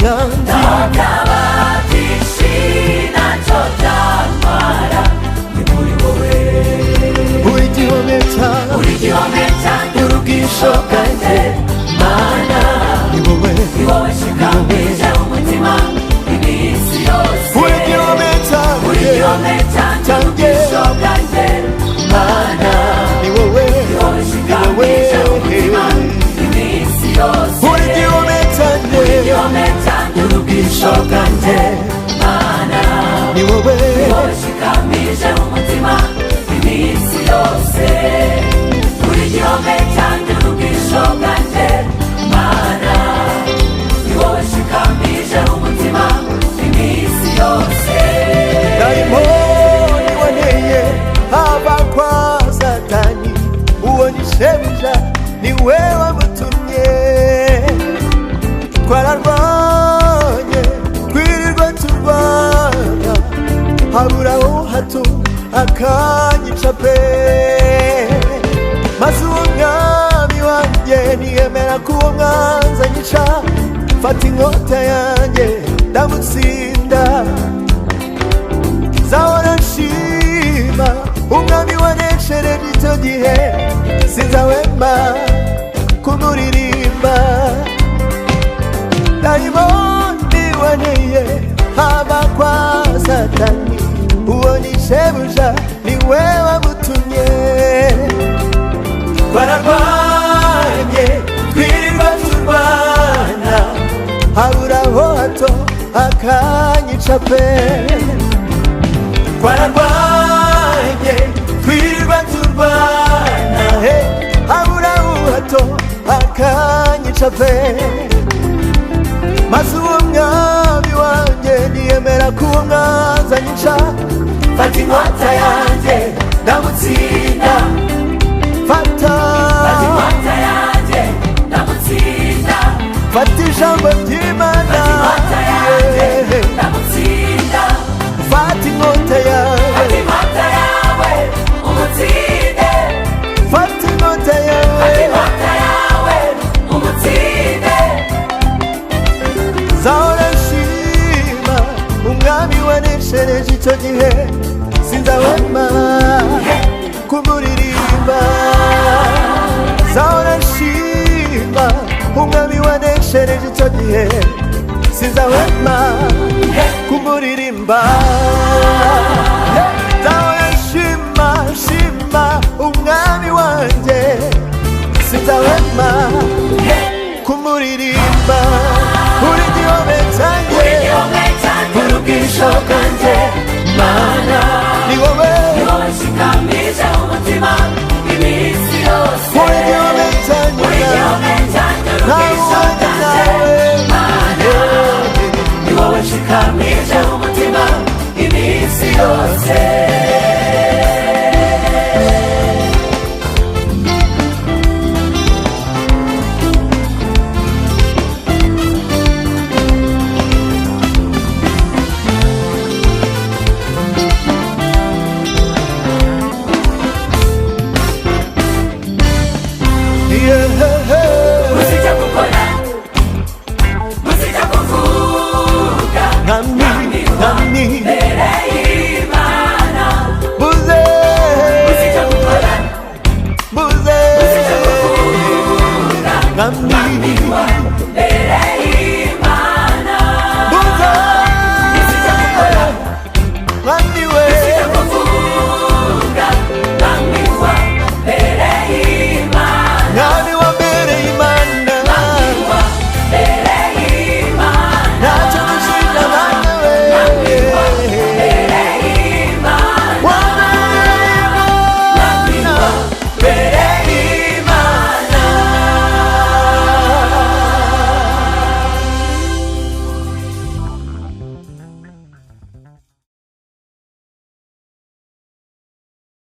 yanjye ntakaba byinshi ntacyo byantwara ni muri wowe. uri igihome cyanjye urubwisho bwanjye Mana, ni wowe ni wowe nshikamije umutima iminsi yose. uri igihome cyanjye urubwisho bwanjye Mana, ni wowe ni wowe nshikamije umutima iminsi yose. uri igihome cyanjye urubwisho bwanjye Mana, ni wowe ni wowe nshikamije umutima iminsi yose. uri igihome cyanjye urubwisho bwanjye Mana, ni wowe nshikamije umutima iminsi yose. dayimoni waneye haba kwa satani uwo ni shebuja ni we wamutumye twararwanye twirirwa turwana haburaho hato akanyica pe maze uwo mwami wanjye niyemera ko uwo mwanzi anyica fata inkota yanjye ndamutsinda zahora nshima umwami waneshereje icyo gihe sinzahwema kumuririmba dayimoni waneye haba kwa satani uwo ni shebuja ni we wamutumye twararwanye twirirwa turwana haburaho hato akanyica pe twararwanye twirirwa turwana haburaho hato akanyica pe maze uwo mwami wanjye niyemera ko uwo mwanzi anyica fata inkota yanjye ndamutsinda. fata inkota yanjye ndamutsinda. fata ijambo ry'Imana inkota yanjye ndamutsinda. fata inkota yawe inkota yawe umutsinde. fata inkota yawe inkota yawe umutsinde. zahora nshima umwami waneshereje icyo gihe sinzahwema kumuririmba zahora nshima umwami waneshereje icyo gihe sinzahwema kumuririmba zahora nshima umwami wanjye sinzahwema kumuririmba uri igihome cyanjye urubwisho bwanjye Mana, ni wowe ni wowe nshikamije umutima iminsi yose. uri igihome cyanjye urubwisho bwanjye Mana, ni wowe nshikamije umutima iminsi yose. Muzijya gukora, muzijya kuvuga, nami mbere y'Imana. buze Muzijya gukora, buze muzijya kuvuga, nami mbere y'Imana.